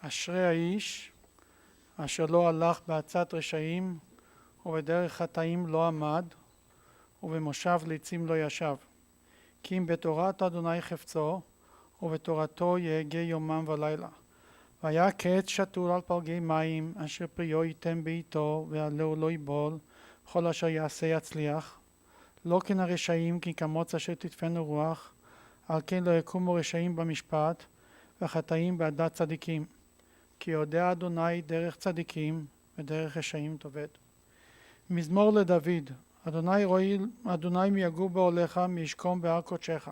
אשרי האיש אשר לא הלך בעצת רשעים ובדרך חטאים לא עמד ובמושב לצים לא ישב. כי אם בתורת אדוני חפצו ובתורתו יהגה יומם ולילה. והיה כעץ שתול על פלגי מים אשר פריו ייתן בעיתו ועלהו לא ייבול כל אשר יעשה יצליח. לא כן הרשעים כי כמוץ אשר תדפנו רוח, על כן לא יקומו רשעים במשפט וחטאים בעדת צדיקים. כי יודע אדוני דרך צדיקים ודרך רשעים תאבד. מזמור לדוד. אדוני מיגור באוהליך מישכום בהר קודשך.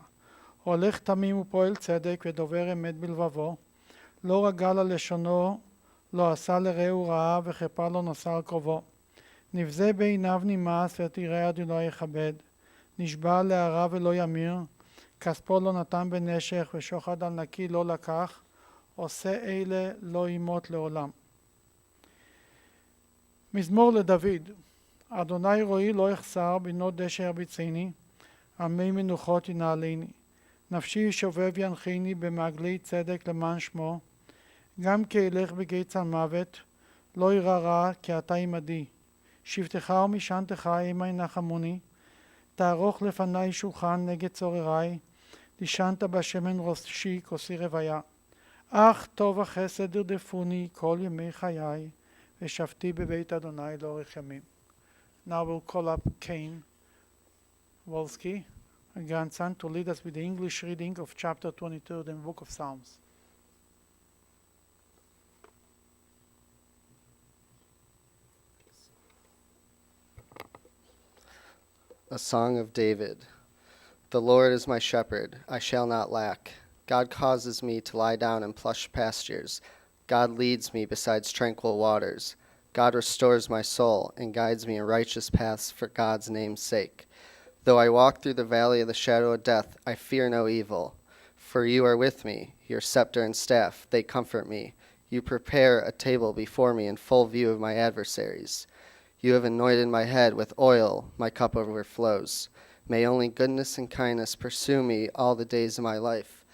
הולך תמים ופועל צדק ודובר אמת בלבבו. לא רגל על לשונו, לא עשה לרעהו רעה וכפר לא נשא על קרובו. נבזה בעיניו נמאס ותראה אדוני יכבד. נשבע להרע ולא ימיר, כספו לא נתן בנשך ושוחד על נקי לא לקח. עושה אלה לא ימות לעולם. מזמור לדוד. אדוני רואי לא יחסר, בנו דשא ירביצני, על מי מנוחות ינעלני. נפשי שובב ינחני במעגלי צדק למען שמו. גם כי אלך בגיא צל מוות, לא ירא רע כי אתה עמדי. שבטך ומשענתך המה ינחמוני. תערוך לפני שולחן נגד צורריי, נשענת בשמן ראשי כוסי רוויה. אך טוב החסד ירדפוני כל ימי חיי, ושבתי בבית אדוני לאורך ימים. Now we'll call up Cain Volsky, a grandson, to lead us with the English reading of chapter 22 in the book of Psalms. A Song of David. The Lord is my shepherd, I shall not lack. God causes me to lie down in plush pastures. God leads me beside tranquil waters. God restores my soul and guides me in righteous paths for God's name's sake. Though I walk through the valley of the shadow of death, I fear no evil. For you are with me, your scepter and staff, they comfort me. You prepare a table before me in full view of my adversaries. You have anointed my head with oil, my cup overflows. May only goodness and kindness pursue me all the days of my life,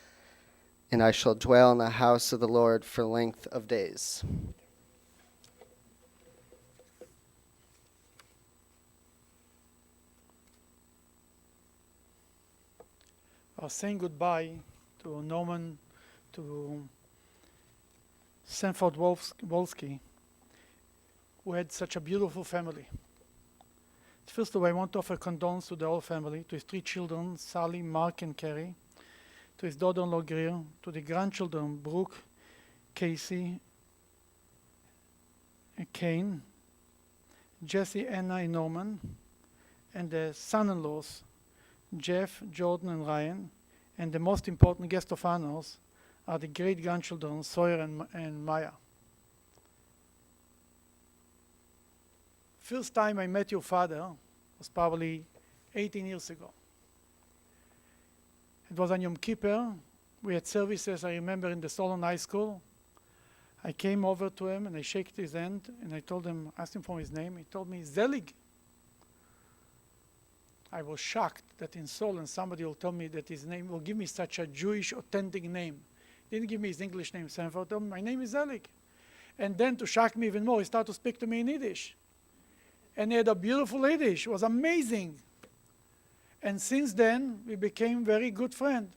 and I shall dwell in the house of the Lord for length of days. I was saying goodbye to Norman, to Sanford Volsky, who had such a beautiful family. First of all, I want to offer condolences to the whole family, to his 3 children, Sally, Mark, and Carrie, to his daughter-in-law Greer, to the grandchildren, Brooke, Casey, and Kane, Jesse, Anna, and Norman, and the son-in-laws, Jeff, Jordan, and Ryan, and the most important guest of honors are the great-grandchildren, Sawyer and Maya. First time I met your father was probably 18 years ago. It was on Yom Kippur. We had services, I remember, in the Solon High School. I came over to him and I shook his hand and I told him, asked him for his name. He told me, Zelig. I was shocked that in Solon somebody will tell me that his name will give me such a Jewish authentic name. He didn't give me his English name, Sanford. Told me, my name is Zelig. And then to shock me even more, he started to speak to me in Yiddish. And he had a beautiful Yiddish. It was amazing. And since then, we became very good friends.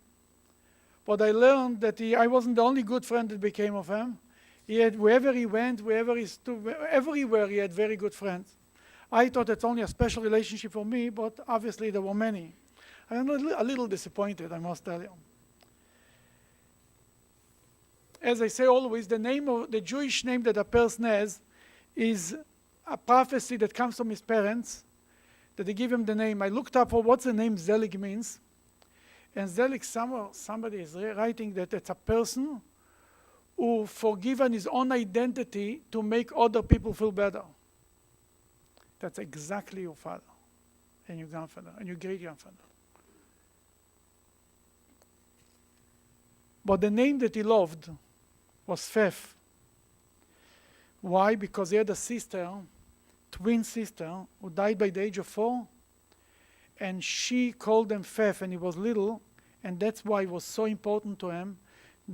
But I learned that I wasn't the only good friend that became of him. He had, wherever he went, wherever he stood, everywhere he had very good friends. I thought it's only a special relationship for me, but obviously there were many. I'm a little disappointed, I must tell you. As I say always, the Jewish name that a person has is a prophecy that comes from his parents, that they give him the name. I looked up for what the name Zelig means. And Zelig, somebody is writing that it's a person who forgiven his own identity to make other people feel better. That's exactly your father and your grandfather and your great-grandfather. But the name that he loved was Fef. Why? Because he had a sister, twin sister, who died by the age of 4, and she called him Fef, and he was little, and that's why it was so important to him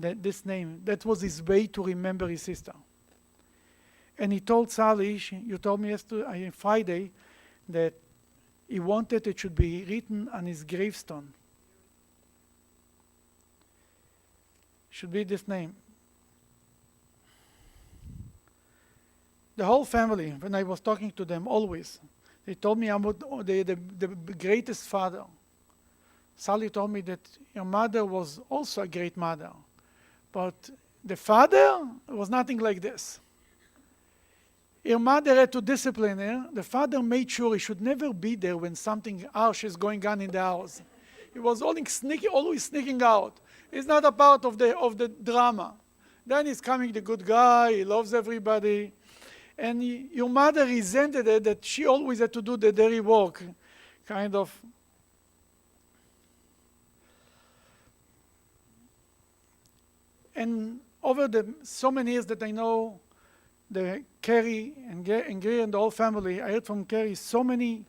this name. That was his way to remember his sister. And he told Sally, you told me yesterday, Friday, that he wanted it should be written on his gravestone. Should be this name. The whole family, when I was talking to them always, they told me I'm the greatest father. Sally told me that your mother was also a great mother, but the father was nothing like this. Her mother had to discipline her. The father made sure he should never be there when something harsh is going on in the house. He was always sneaking out. He's not a part of the drama. Then he's coming the good guy, he loves everybody. And your mother resented it that she always had to do the dirty work, kind of. And over the so many years that I know the Kerry and Greer and the whole family, I heard from Kerry so many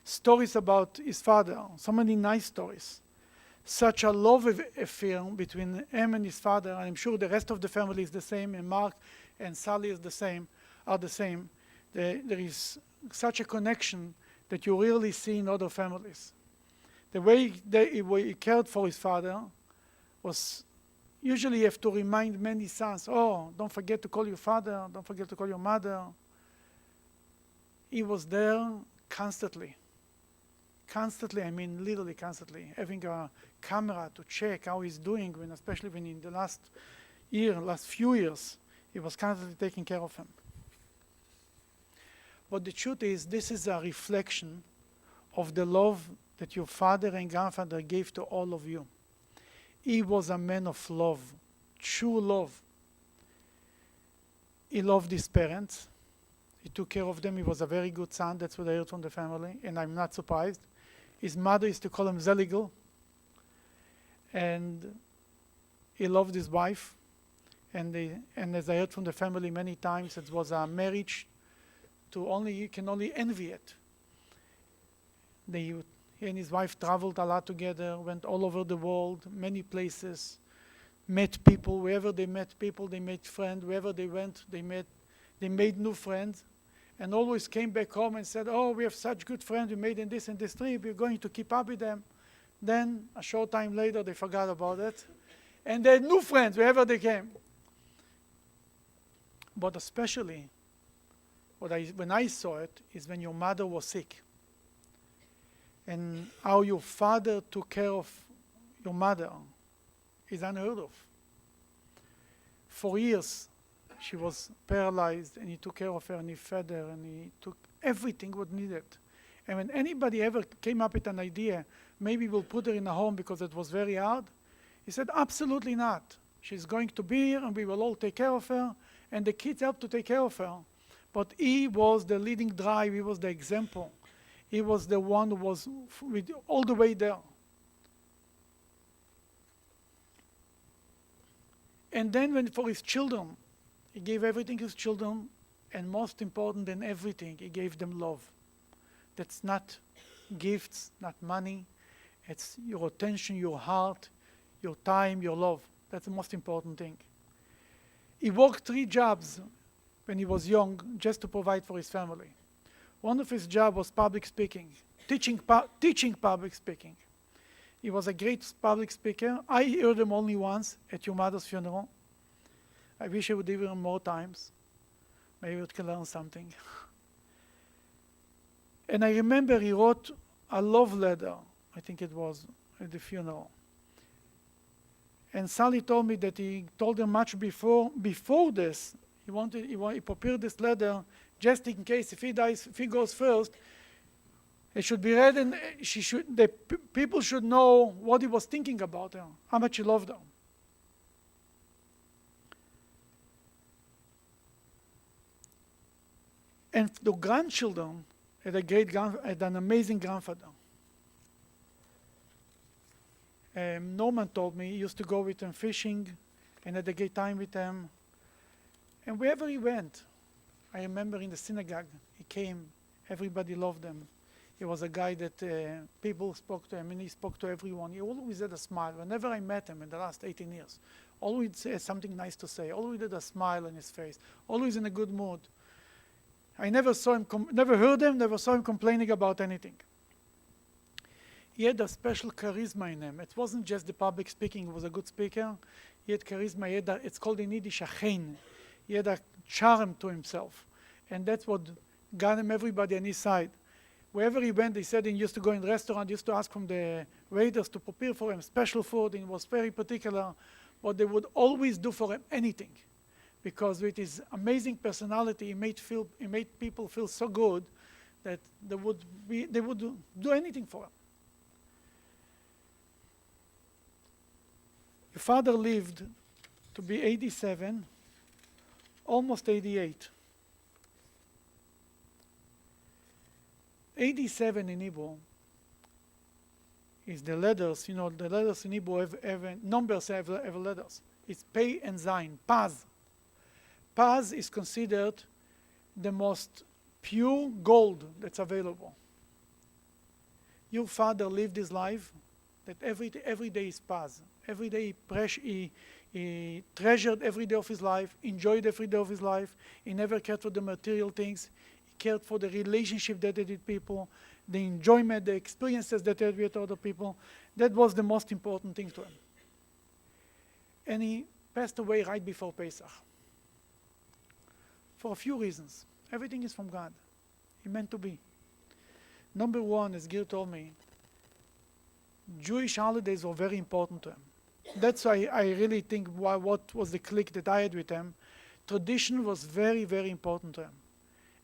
stories about his father, so many nice stories. Such a love affair between him and his father, and I'm sure the rest of the family is the same, and Mark and Sally is the same. Are the same. There is such a connection that you rarely see in other families. The way he cared for his father was usually you have to remind many sons, oh, don't forget to call your father, don't forget to call your mother. He was there constantly. Constantly, I mean literally constantly, having a camera to check how he's doing, especially when in the last few years, he was constantly taking care of him. But the truth is, this is a reflection of the love that your father and grandfather gave to all of you. He was a man of love, true love. He loved his parents. He took care of them. He was a very good son. That's what I heard from the family, and I'm not surprised. His mother used to call him Zeligel. And he loved his wife. And as I heard from the family many times, it was a marriage you can only envy it. He and his wife traveled a lot together, went all over the world, many places, met people. Wherever they met people, they made friends. Wherever they went, they made new friends, and always came back home and said, oh, we have such good friends we made in this and this trip. We're going to keep up with them. Then, a short time later, they forgot about it. And they had new friends wherever they came. But especially, when I saw it, is when your mother was sick. And how your father took care of your mother is unheard of. For years, she was paralyzed, and he took care of her, and he fed her, and he took everything what needed. And when anybody ever came up with an idea, maybe we'll put her in a home because it was very hard, he said, absolutely not. She's going to be here, and we will all take care of her, and the kids helped to take care of her. But he was the leading drive, he was the example. He was the one who was all the way there. And then for his children, he gave everything to his children, and most important than everything, he gave them love. That's not gifts, not money. It's your attention, your heart, your time, your love. That's the most important thing. He worked 3 jobs when he was young just to provide for his family. One of his jobs was public speaking, teaching public speaking. He was a great public speaker. I heard him only once at your mother's funeral. I wish I would hear him more times. Maybe we could learn something. And I remember he wrote a love letter, I think it was, at the funeral. And Sally told me that he told her much before this, he prepared this letter just in case if he goes first, it should be read, and people should know what he was thinking about her, how much he loved her. And the grandchildren had an amazing grandfather. Norman told me he used to go with them fishing and had a great time with them. And wherever he went, I remember in the synagogue, he came, everybody loved him. He was a guy that people spoke to him, and he spoke to everyone. He always had a smile. Whenever I met him in the last 18 years, always had something nice to say, always had a smile on his face, always in a good mood. I never saw him, never heard him, never saw him complaining about anything. He had a special charisma in him. It wasn't just the public speaking, he was a good speaker. He had charisma, it's called in Yiddish a chen. He had a charm to himself. And that's what got him everybody on his side. Wherever he went, he said he used to go in the restaurant, used to ask from the waiters to prepare for him special food, and he was very particular, but they would always do for him anything. Because with his amazing personality, he made people feel so good that they would do anything for him. Your father lived to be 87, almost 88. 87 in Hebrew is the letters, the letters in Hebrew have numbers have letters. It's Pei and Zayin, Paz. Paz is considered the most pure gold that's available. Your father lived his life that every day is Paz. Every day he treasured every day of his life, enjoyed every day of his life. He never cared for the material things. He cared for the relationship that he did with people, the enjoyment, the experiences that he had with other people. That was the most important thing to him. And he passed away right before Pesach. For a few reasons. Everything is from God. He meant to be. Number one, as Gil told me, Jewish holidays were very important to him. That's why I really think what was the click that I had with him. Tradition was very, very important to him.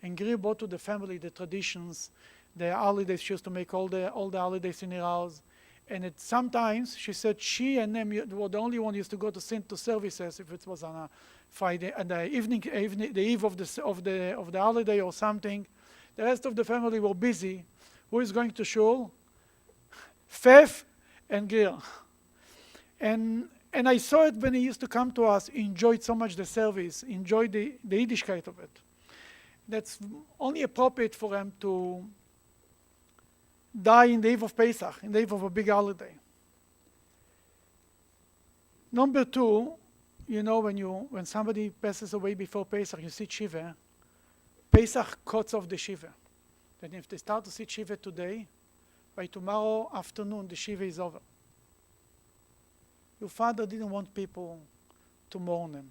And Gil brought to the family the traditions, the holidays. She used to make all the holidays in her house. And sometimes, she said, she and them were the only one who used to go to services if it was on a Friday, and the eve of the holiday or something. The rest of the family were busy. Who is going to shul? Fef and Gil. And I saw it when he used to come to us. He enjoyed so much the service, enjoyed the Yiddishkeit of it. That's only appropriate for him to die in the eve of Pesach, in the eve of a big holiday. Number two, when somebody passes away before Pesach, you sit Shiva. Pesach cuts off the Shiva. Then if they start to sit Shiva today, by tomorrow afternoon the Shiva is over. Your father didn't want people to mourn him.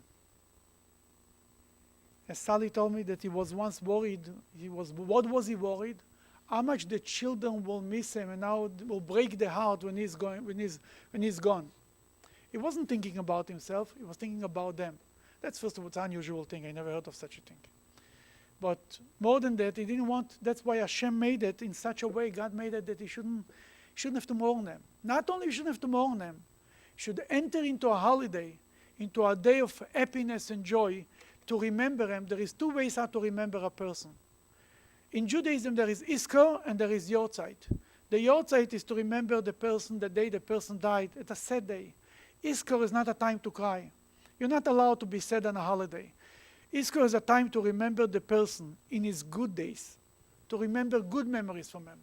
As Sally told me that he was once worried, what was he worried? How much the children will miss him and how it will break their heart when he's gone. He wasn't thinking about himself, he was thinking about them. That's first of all, it's an unusual thing. I never heard of such a thing. But more than that, he didn't want, that's why Hashem made it in such a way, God made it that he shouldn't have to mourn them. Not only shouldn't have to mourn them, should enter into a holiday, into a day of happiness and joy, to remember him. There is two ways how to remember a person. In Judaism, there is Iskor and there is Yortzeit. The Yortzeit is to remember the person, the day the person died. It's a sad day. Iskor is not a time to cry. You're not allowed to be sad on a holiday. Iskor is a time to remember the person in his good days, to remember good memories from him.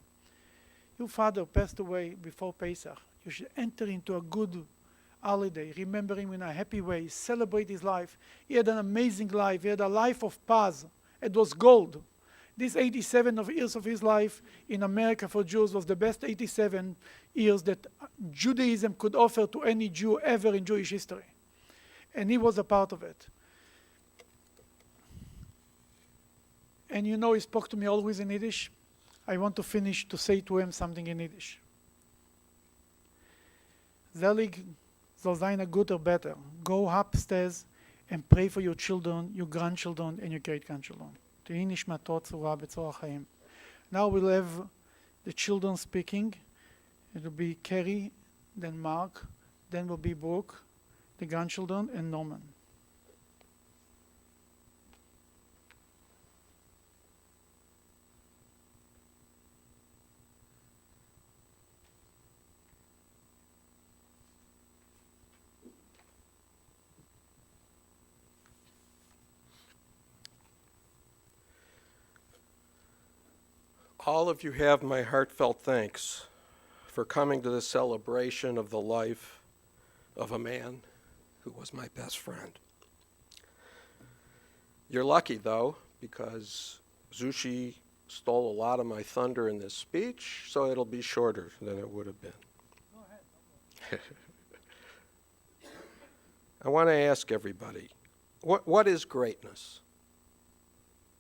Your father passed away before Pesach. You should enter into a good holiday, remember him in a happy way, celebrate his life. He had an amazing life. He had a life of paz. It was gold. These 87 years of his life in America for Jews was the best 87 years that Judaism could offer to any Jew ever in Jewish history. And he was a part of it. And he spoke to me always in Yiddish. I want to finish to say to him something in Yiddish. Zelig soll sein a good or better. Go upstairs and pray for your children, your grandchildren, and your great-grandchildren. Now we'll have the children speaking. It will be Kerry, then Mark, then will be Brooke, the grandchildren, and Norman. All of you have my heartfelt thanks for coming to this celebration of the life of a man who was my best friend. You're lucky, though, because Zushi stole a lot of my thunder in this speech, so it'll be shorter than it would have been. Go ahead. I want to ask everybody, what is greatness?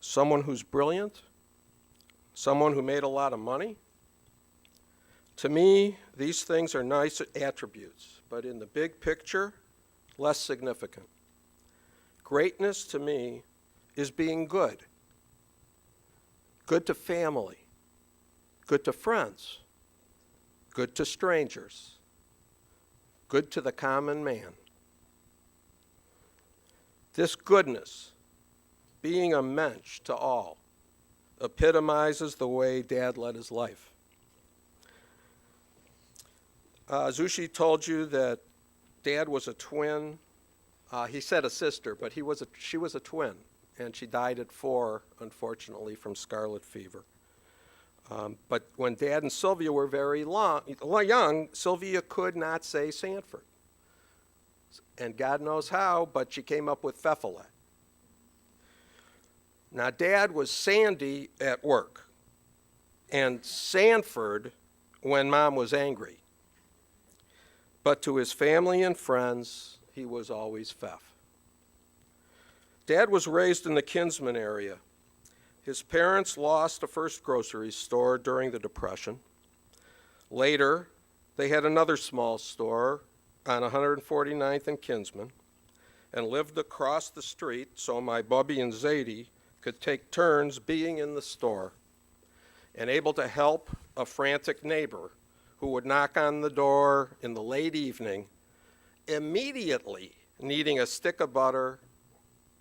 Someone who's brilliant? Someone who made a lot of money? To me, these things are nice attributes, but in the big picture, less significant. Greatness to me is being good. Good to family, good to friends, good to strangers, good to the common man. This goodness, being a mensch to all, epitomizes the way Dad led his life. Zushi told you that Dad was a twin. He said a sister, but she was a twin, and she died at 4, unfortunately, from scarlet fever. But when Dad and Sylvia were very young, Sylvia could not say Sanford. And God knows how, but she came up with Pfefferle. Now, Dad was Sandy at work, and Sanford when Mom was angry. But to his family and friends, he was always Pfeff. Dad was raised in the Kinsman area. His parents lost a first grocery store during the Depression. Later, they had another small store on 149th and Kinsman and lived across the street so my Bubby and Zadie could take turns being in the store and able to help a frantic neighbor who would knock on the door in the late evening, immediately needing a stick of butter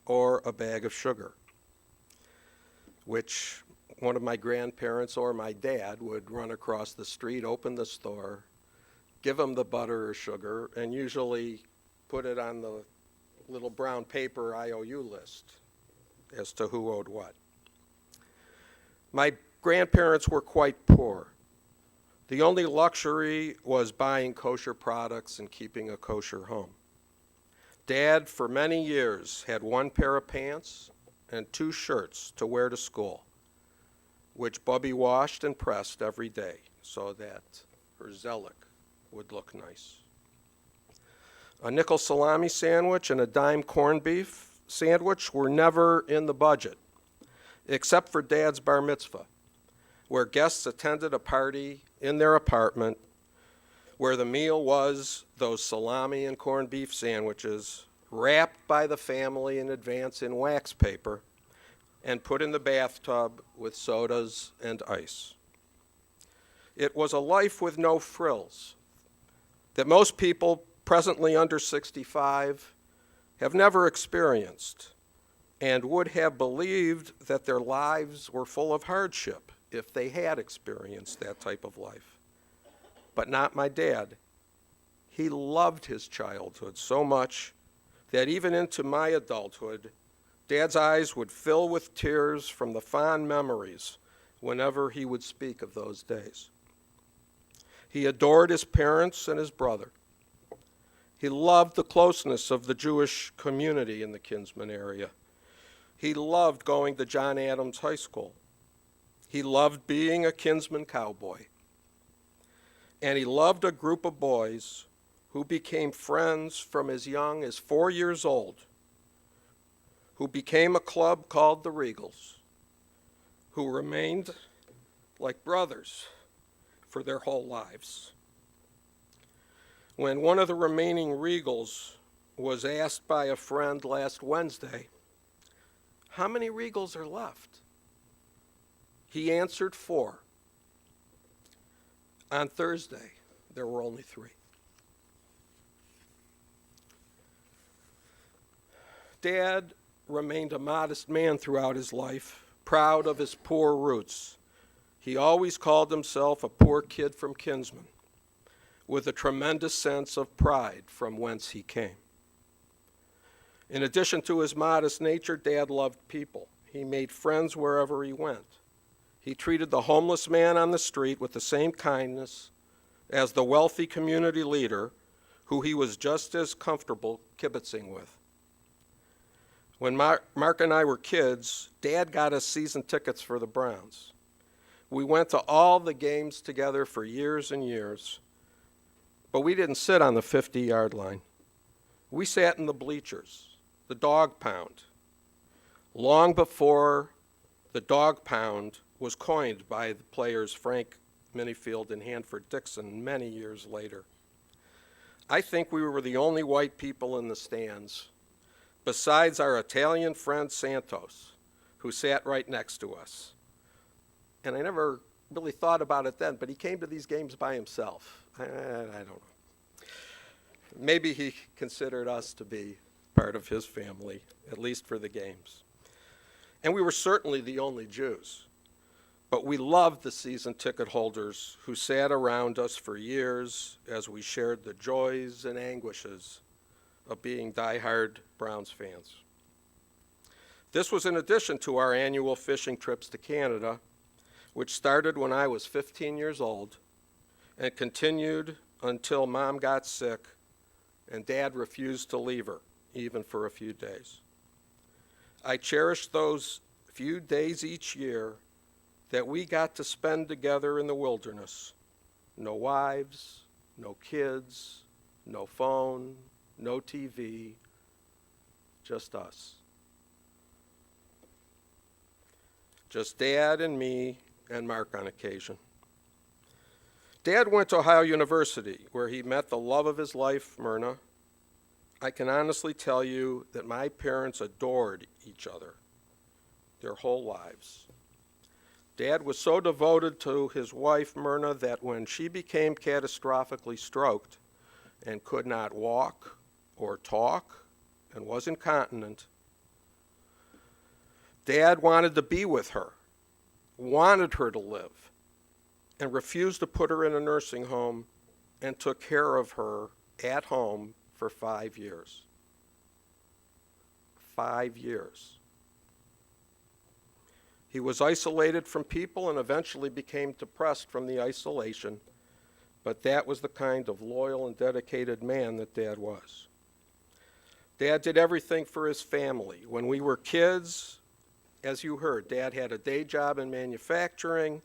or a bag of sugar, which one of my grandparents or my dad would run across the street, open the store, give them the butter or sugar, and usually put it on the little brown paper IOU list as to who owed what. My grandparents were quite poor. The only luxury was buying kosher products and keeping a kosher home. Dad, for many years, had 1 pair of pants and 2 shirts to wear to school, which Bubby washed and pressed every day so that her zelik would look nice. A nickel salami sandwich and a dime corned beef sandwich were never in the budget, except for Dad's bar mitzvah, where guests attended a party in their apartment where the meal was those salami and corned beef sandwiches wrapped by the family in advance in wax paper and put in the bathtub with sodas and ice. It was a life with no frills that most people presently under 65 have never experienced and would have believed that their lives were full of hardship if they had experienced that type of life. But not my dad. He loved his childhood so much that even into my adulthood, Dad's eyes would fill with tears from the fond memories whenever he would speak of those days. He adored his parents and his brother. He loved the closeness of the Jewish community in the Kinsman area. He loved going to John Adams High School. He loved being a Kinsman cowboy. And he loved a group of boys who became friends from as young as 4 years old, who became a club called the Regals, who remained like brothers for their whole lives. When one of the remaining Regals was asked by a friend last Wednesday, "How many Regals are left?" he answered 4. On Thursday, there were only 3. Dad remained a modest man throughout his life, proud of his poor roots. He always called himself a poor kid from Kinsman, with a tremendous sense of pride from whence he came. In addition to his modest nature, Dad loved people. He made friends wherever he went. He treated the homeless man on the street with the same kindness as the wealthy community leader who he was just as comfortable kibitzing with. When Mark and I were kids, Dad got us season tickets for the Browns. We went to all the games together for years and years, but we didn't sit on the 50-yard line. We sat in the bleachers, the dog pound, long before the dog pound was coined by the players Frank Minifield and Hanford Dixon many years later. I think we were the only white people in the stands, besides our Italian friend Santos, who sat right next to us. And I never really thought about it then, but he came to these games by himself. I don't know. Maybe he considered us to be part of his family, at least for the games. And we were certainly the only Jews. But we loved the season ticket holders who sat around us for years as we shared the joys and anguishes of being diehard Browns fans. This was in addition to our annual fishing trips to Canada, which started when I was 15 years old and continued until Mom got sick and Dad refused to leave her, even for a few days. I cherished those few days each year that we got to spend together in the wilderness. No wives, no kids, no phone, no TV, just us. Just Dad and me and Mark on occasion. Dad went to Ohio University, where he met the love of his life, Myrna. I can honestly tell you that my parents adored each other their whole lives. Dad was so devoted to his wife, Myrna, that when she became catastrophically stroked and could not walk or talk and was incontinent, Dad wanted to be with her, wanted her to live, and refused to put her in a nursing home and took care of her at home for 5 years. 5 years. He was isolated from people and eventually became depressed from the isolation, but that was the kind of loyal and dedicated man that Dad was. Dad did everything for his family. When we were kids, as you heard, Dad had a day job in manufacturing,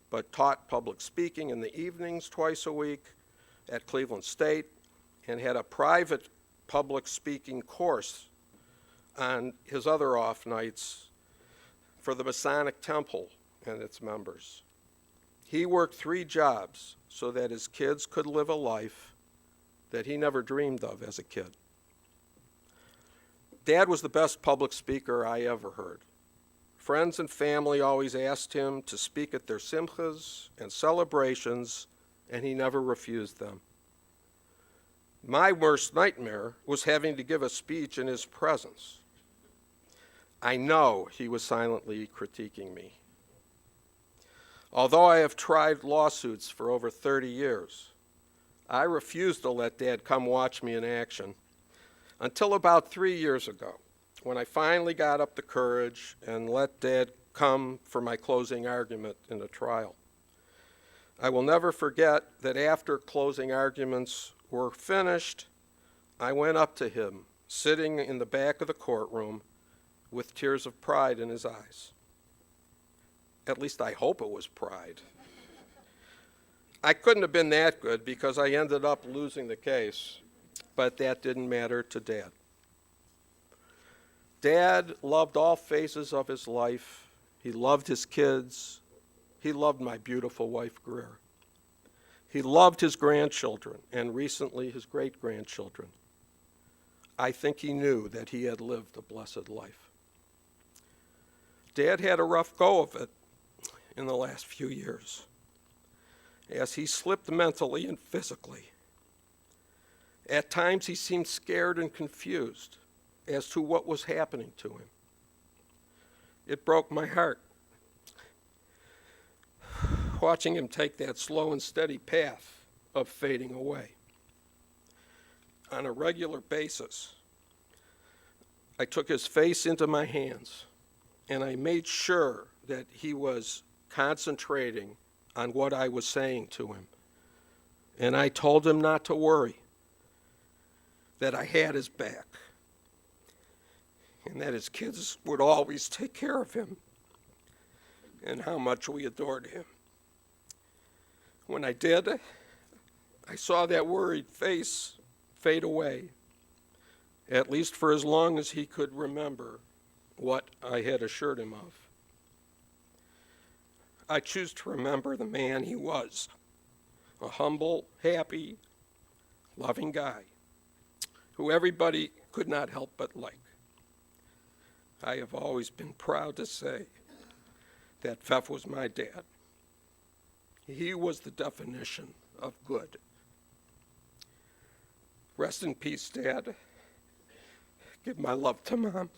but taught public speaking in the evenings twice a week at Cleveland State and had a private public speaking course on his other off nights for the Masonic Temple and its members. He worked 3 jobs so that his kids could live a life that he never dreamed of as a kid. Dad was the best public speaker I ever heard. Friends and family always asked him to speak at their simchas and celebrations, and he never refused them. My worst nightmare was having to give a speech in his presence. I know he was silently critiquing me. Although I have tried lawsuits for over 30 years, I refused to let Dad come watch me in action until about 3 years ago, when I finally got up the courage and let Dad come for my closing argument in the trial. I will never forget that after closing arguments were finished, I went up to him, sitting in the back of the courtroom, with tears of pride in his eyes. At least I hope it was pride. I couldn't have been that good because I ended up losing the case, but that didn't matter to Dad. Dad loved all phases of his life. He loved his kids. He loved my beautiful wife, Greer. He loved his grandchildren and recently his great-grandchildren. I think he knew that he had lived a blessed life. Dad had a rough go of it in the last few years as he slipped mentally and physically. At times he seemed scared and confused as to what was happening to him. It broke my heart watching him take that slow and steady path of fading away. On a regular basis, I took his face into my hands and I made sure that he was concentrating on what I was saying to him. And I told him not to worry, that I had his back, and that his kids would always take care of him, and how much we adored him. When I did, I saw that worried face fade away, at least for as long as he could remember what I had assured him of. I choose to remember the man he was, a humble, happy, loving guy who everybody could not help but like. I have always been proud to say that Pfeff was my dad. He was the definition of good. Rest in peace, Dad. Give my love to Mom.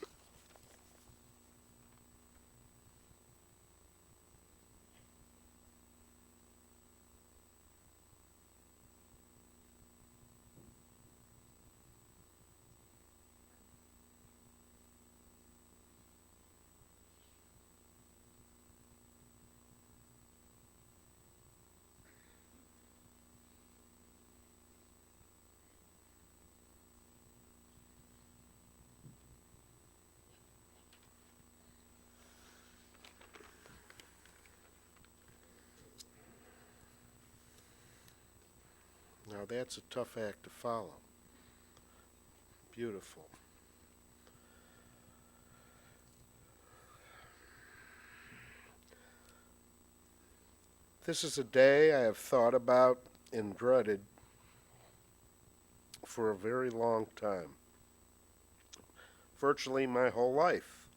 Now that's a tough act to follow. Beautiful. This is a day I have thought about and dreaded for a very long time. Virtually my whole life.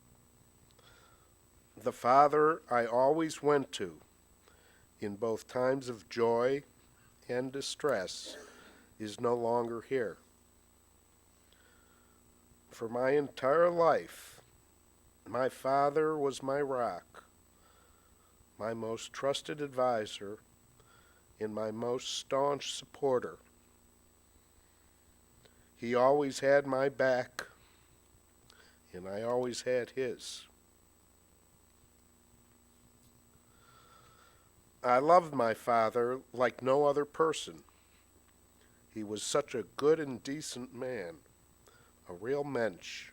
The father I always went to in both times of joy and distress is no longer here. For my entire life, my father was my rock, my most trusted advisor, and my most staunch supporter. He always had my back, and I always had his. I loved my father like no other person. He was such a good and decent man, a real mensch.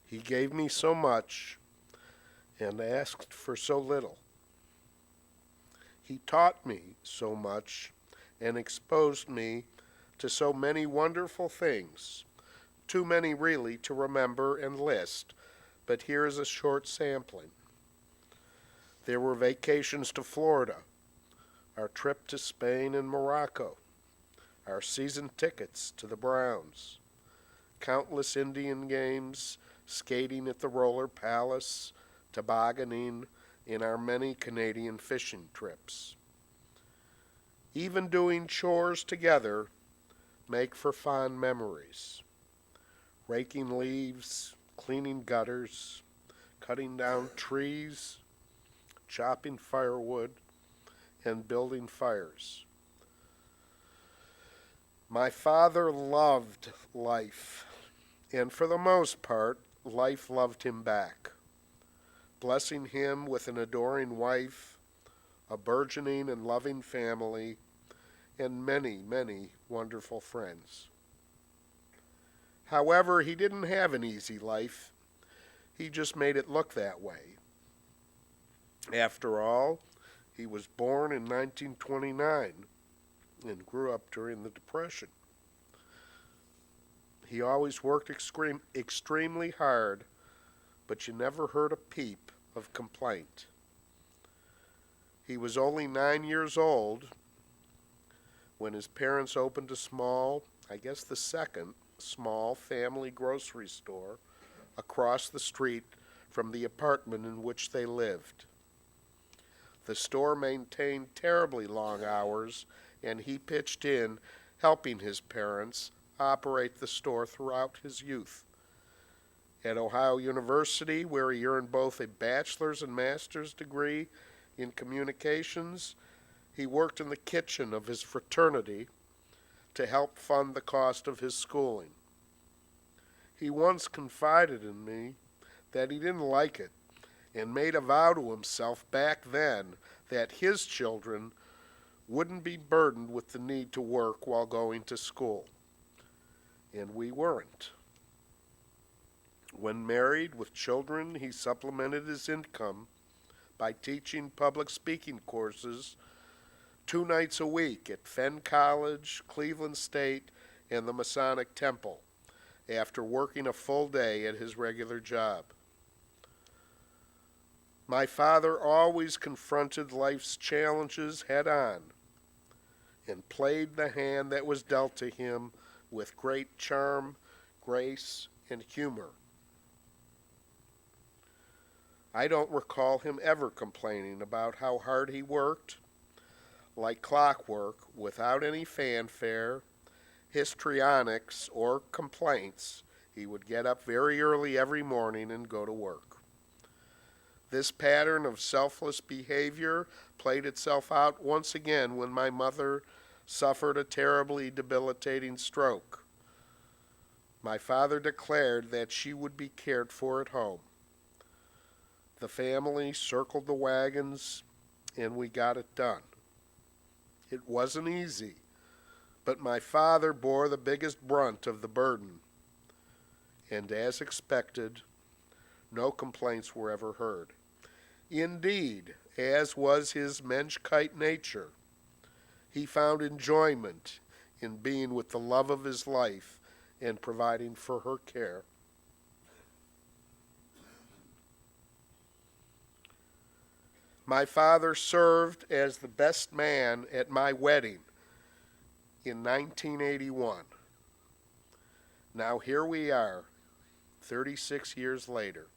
He gave me so much and asked for so little. He taught me so much and exposed me to so many wonderful things, too many really to remember and list, but here is a short sampling. There were vacations to Florida, our trip to Spain and Morocco, our season tickets to the Browns, countless Indian games, skating at the Roller Palace, tobogganing, in our many Canadian fishing trips. Even doing chores together make for fond memories. Raking leaves, cleaning gutters, cutting down trees, chopping firewood, and building fires. My father loved life, and for the most part, life loved him back, blessing him with an adoring wife, a burgeoning and loving family, and many, many wonderful friends. However, he didn't have an easy life. He just made it look that way. After all, he was born in 1929 and grew up during the Depression. He always worked extremely hard, but you never heard a peep of complaint. He was only 9 years old when his parents opened a small, I guess the second, small family grocery store across the street from the apartment in which they lived. The store maintained terribly long hours, and he pitched in, helping his parents operate the store throughout his youth. At Ohio University, where he earned both a bachelor's and master's degree in communications, he worked in the kitchen of his fraternity to help fund the cost of his schooling. He once confided in me that he didn't like it and made a vow to himself back then that his children wouldn't be burdened with the need to work while going to school. And we weren't. When married with children, he supplemented his income by teaching public speaking courses 2 nights a week at Fenn College, Cleveland State, and the Masonic Temple, after working a full day at his regular job. My father always confronted life's challenges head on and played the hand that was dealt to him with great charm, grace, and humor. I don't recall him ever complaining about how hard he worked, like clockwork, without any fanfare, histrionics, or complaints. He would get up very early every morning and go to work. This pattern of selfless behavior played itself out once again when my mother suffered a terribly debilitating stroke. My father declared that she would be cared for at home. The family circled the wagons, and we got it done. It wasn't easy, but my father bore the biggest brunt of the burden, and as expected, no complaints were ever heard. Indeed, as was his Menschkeit nature, he found enjoyment in being with the love of his life and providing for her care. My father served as the best man at my wedding in 1981. Now here we are, 36 years later,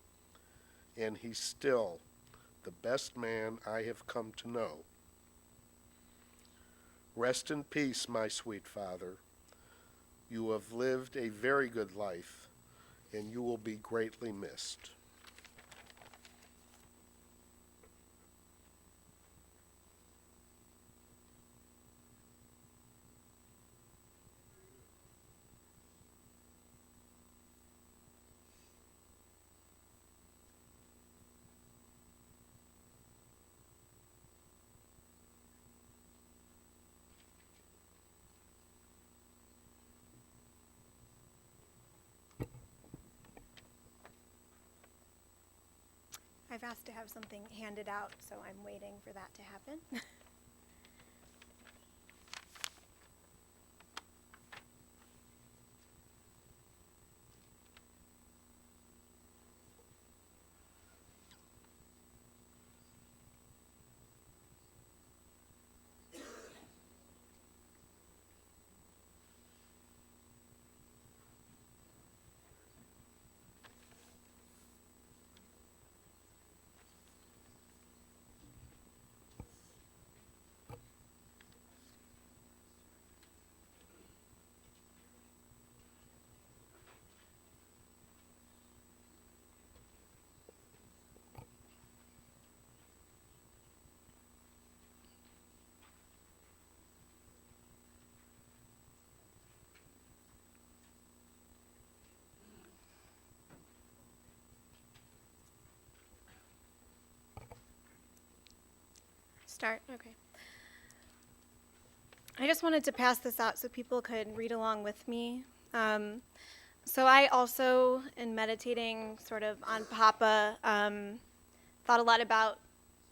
and he's still the best man I have come to know. Rest in peace, my sweet father. You have lived a very good life, and you will be greatly missed. I've asked to have something handed out, so I'm waiting for that to happen. Start? Okay. I just wanted to pass this out so people could read along with me. So I also, in meditating sort of on Papa, thought a lot about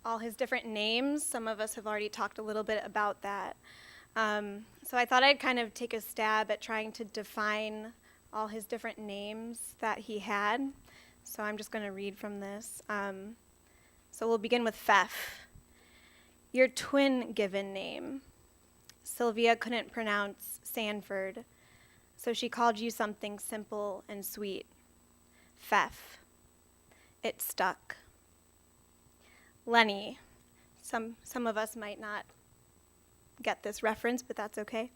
all his different names. Some of us have already talked a little bit about that. So I thought I'd kind of take a stab at trying to define all his different names that he had. So I'm just going to read from this. So we'll begin with Fef. Your twin given name. Sylvia couldn't pronounce Sanford, so she called you something simple and sweet. Fef. It stuck. Lenny. Some of us might not get this reference, but that's okay.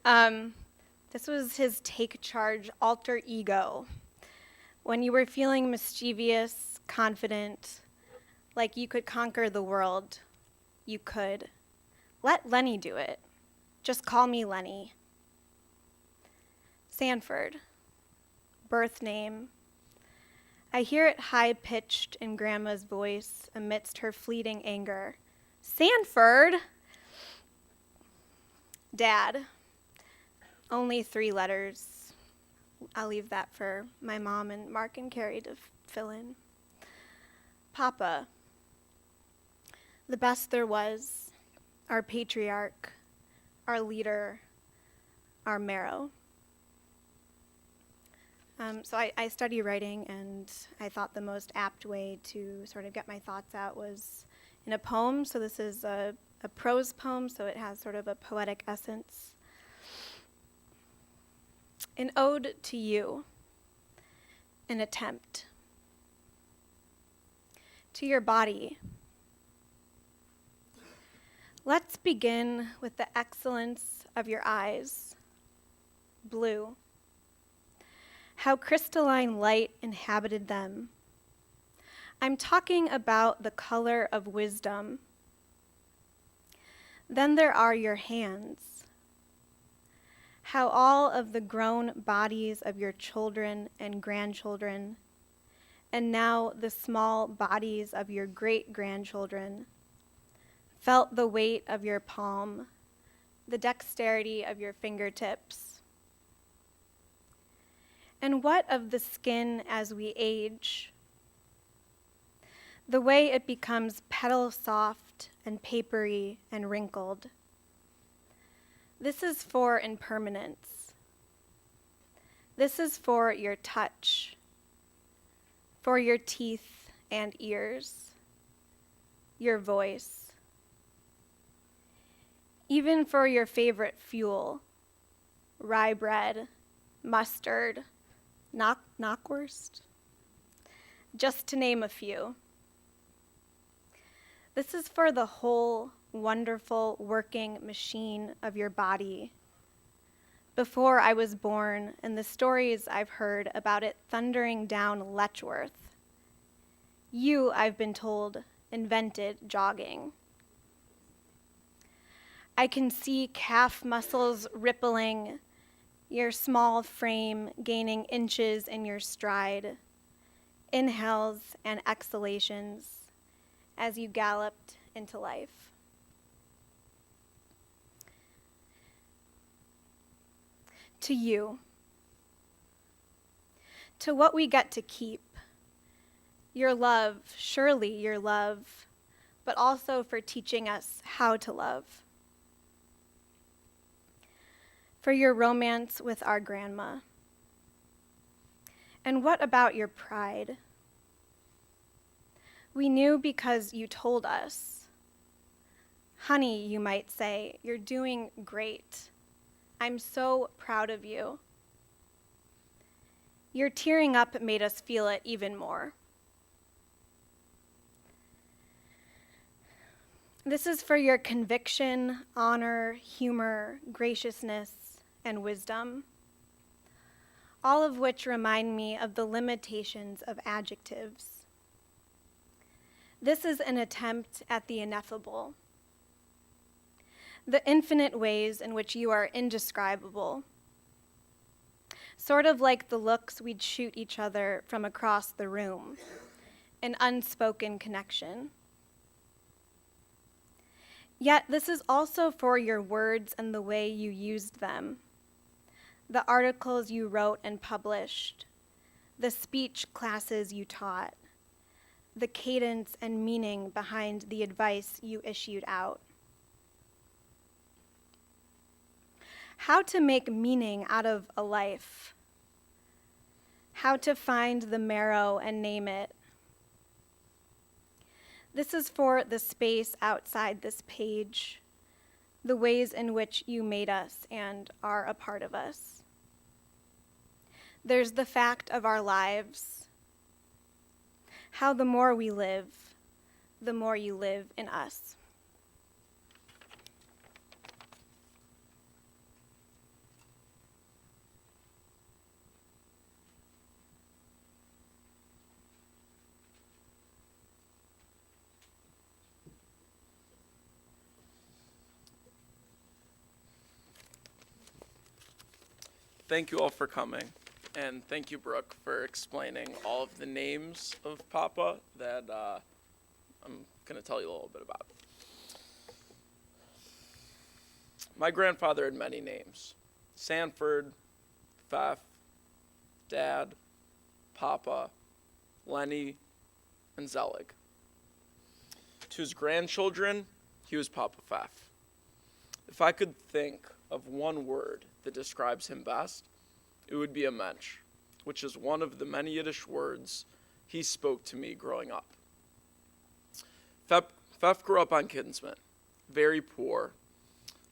This was his take charge alter ego. When you were feeling mischievous, confident, like you could conquer the world, you could. Let Lenny do it. Just call me Lenny. Sanford. Birth name. I hear it high-pitched in Grandma's voice amidst her fleeting anger. Sanford! Dad. Only 3 letters. I'll leave that for my mom and Mark and Carrie to fill in. Papa. The best there was, our patriarch, our leader, our marrow. So I study writing, and I thought the most apt way to sort of get my thoughts out was in a poem. So this is a prose poem, so it has sort of a poetic essence. An ode to you, an attempt. To your body. Let's begin with the excellence of your eyes, blue. How crystalline light inhabited them. I'm talking about the color of wisdom. Then there are your hands. How all of the grown bodies of your children and grandchildren, and now the small bodies of your great-grandchildren, felt the weight of your palm, the dexterity of your fingertips. And what of the skin as we age? The way it becomes petal soft and papery and wrinkled. This is for impermanence. This is for your touch, for your teeth and ears, your voice, even for your favorite fuel, rye bread, mustard, knockwurst, just to name a few. This is for the whole wonderful working machine of your body. Before I was born, and the stories I've heard about it thundering down Letchworth. You, I've been told, invented jogging. I can see calf muscles rippling, your small frame gaining inches in your stride, inhales and exhalations as you galloped into life. To you, to what we get to keep, your love, surely your love, but also for teaching us how to love. For your romance with our grandma. And what about your pride? We knew because you told us. Honey, you might say, you're doing great. I'm so proud of you. Your tearing up made us feel it even more. This is for your conviction, honor, humor, graciousness, and wisdom, all of which remind me of the limitations of adjectives. This is an attempt at the ineffable, the infinite ways in which you are indescribable, sort of like the looks we'd shoot each other from across the room, an unspoken connection. Yet this is also for your words and the way you used them, the articles you wrote and published, the speech classes you taught, the cadence and meaning behind the advice you issued out. How to make meaning out of a life. How to find the marrow and name it. This is for the space outside this page, the ways in which you made us and are a part of us. There's the fact of our lives, how the more we live, the more you live in us. Thank you all for coming. And thank you, Brooke, for explaining all of the names of Papa that I'm going to tell you a little bit about. My grandfather had many names: Sanford, Pfaff, Dad, Papa, Lenny, and Zelig. To his grandchildren, he was Papa Pfaff. If I could think of one word that describes him best, it would be a mensch, which is one of the many Yiddish words he spoke to me growing up. Pfaff grew up on Kinsman, very poor,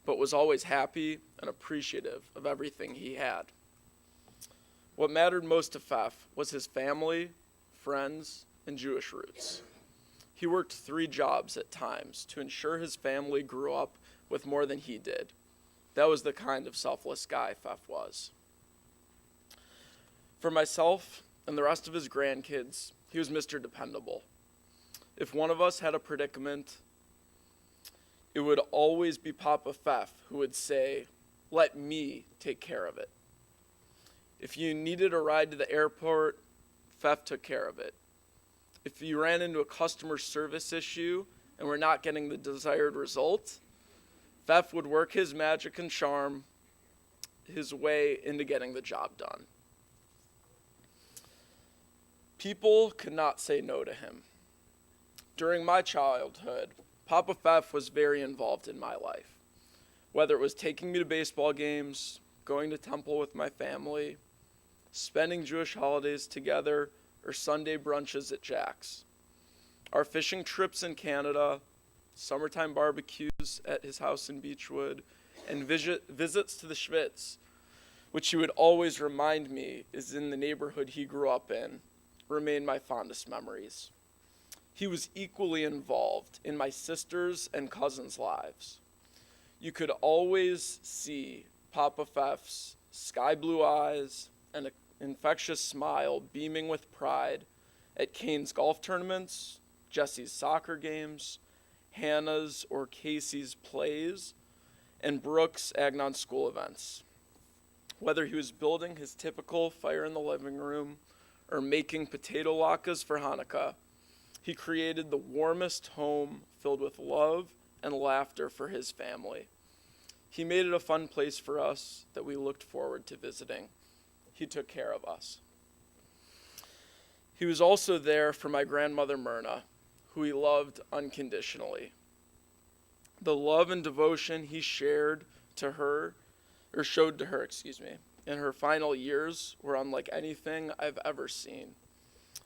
but was always happy and appreciative of everything he had. What mattered most to Pfaff was his family, friends, and Jewish roots. He worked 3 jobs at times to ensure his family grew up with more than he did. That was the kind of selfless guy Pfaff was. For myself and the rest of his grandkids, he was Mr. Dependable. If one of us had a predicament, it would always be Papa Pfaff who would say, "Let me take care of it." If you needed a ride to the airport, Pfaff took care of it. If you ran into a customer service issue and were not getting the desired result, Pfaff would work his magic and charm his way into getting the job done. People could not say no to him. During my childhood, Papa Pfaff was very involved in my life. Whether it was taking me to baseball games, going to temple with my family, spending Jewish holidays together, or Sunday brunches at Jack's. Our fishing trips in Canada, summertime barbecues at his house in Beechwood, and visits to the Schwitz, which he would always remind me is in the neighborhood he grew up in, remain my fondest memories. He was equally involved in my sisters' and cousins' lives. You could always see Papa Pfaff's sky blue eyes and an infectious smile beaming with pride at Kane's golf tournaments, Jesse's soccer games, Hannah's or Casey's plays, and Brooke's Agnon school events. Whether he was building his typical fire in the living room or making potato latkes for Hanukkah, he created the warmest home filled with love and laughter for his family. He made it a fun place for us that we looked forward to visiting. He took care of us. He was also there for my grandmother Myrna, who he loved unconditionally. The love and devotion he showed to her, in her final years were unlike anything I've ever seen.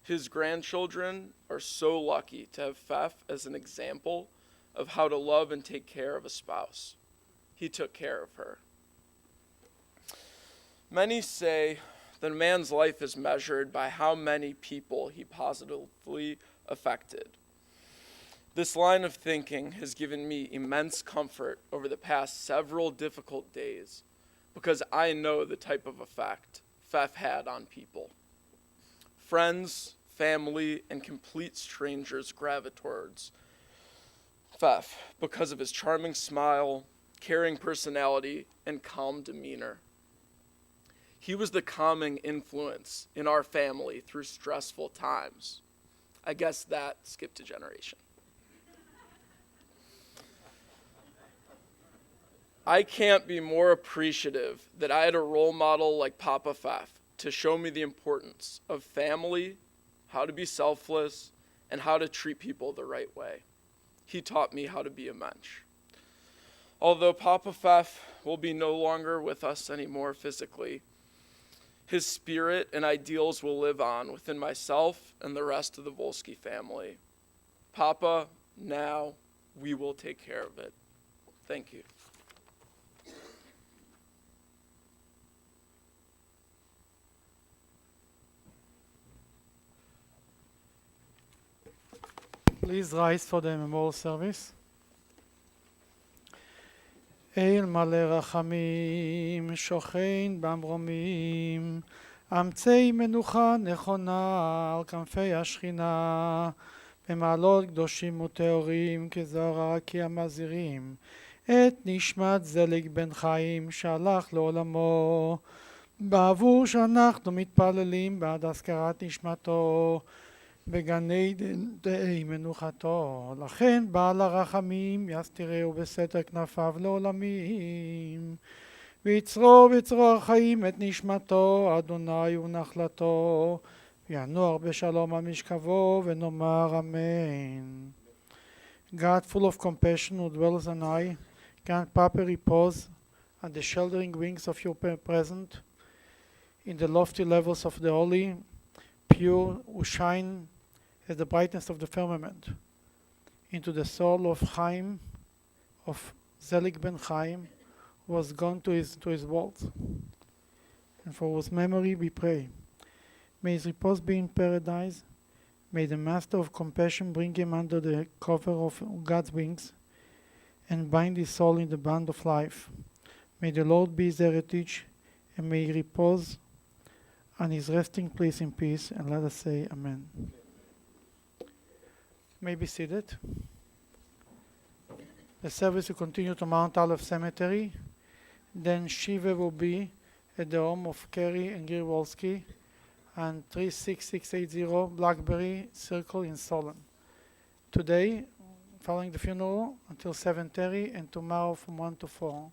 His grandchildren are so lucky to have Pfaff as an example of how to love and take care of a spouse. He took care of her. Many say that a man's life is measured by how many people he positively affected. This line of thinking has given me immense comfort over the past several difficult days because I know the type of effect Pfaff had on people. Friends, family, and complete strangers gravitate towards Pfaff because of his charming smile, caring personality, and calm demeanor. He was the calming influence in our family through stressful times. I guess that skipped a generation. I can't be more appreciative that I had a role model like Papa Pfaff to show me the importance of family, how to be selfless, and how to treat people the right way. He taught me how to be a mensch. Although Papa Pfaff will be no longer with us anymore physically, his spirit and ideals will live on within myself and the rest of the Volsky family. Papa, now we will take care of it. Thank you. Please rise for the memorial service. אל מלא רחמים, שוכן במרומים, אמצי מנוחה נכונה על כנפי השכינה, במעלות קדושים וטהורים כזוהר הרקיע מזהירים, את נשמת זליג בן חיים שהלך לעולמו, בעבור שאנחנו מתפללים בעד הזכרת נשמתו בגן עדן תהי מנוחתו. לכן בעל הרחמים יסתירהו בסתר כנפיו לעולמים. ויצרור בצרור החיים את נשמתו, אדוני ונחלתו. וינוח בשלום על משכבו, ונאמר אמן. God, full of compassion, who dwells on high, grant proper repose at the sheltering wings of your presence, in the lofty levels of the holy, pure, who shine as the brightness of the firmament, into the soul of Chaim, of Zelig ben Chaim, who was gone to his world, and for whose memory we pray. May his repose be in paradise. May the Master of Compassion bring him under the cover of God's wings and bind his soul in the band of life. May the Lord be his heritage, and may he repose on his resting place in peace. And let us say Amen. May be seated. The service will continue to Mount Olive Cemetery. Then Shiva will be at the home of Kerry and Gil Volsky and 36680 Blackberry Circle in Solon. Today, following the funeral, until 7:30, and tomorrow from 1 to 4.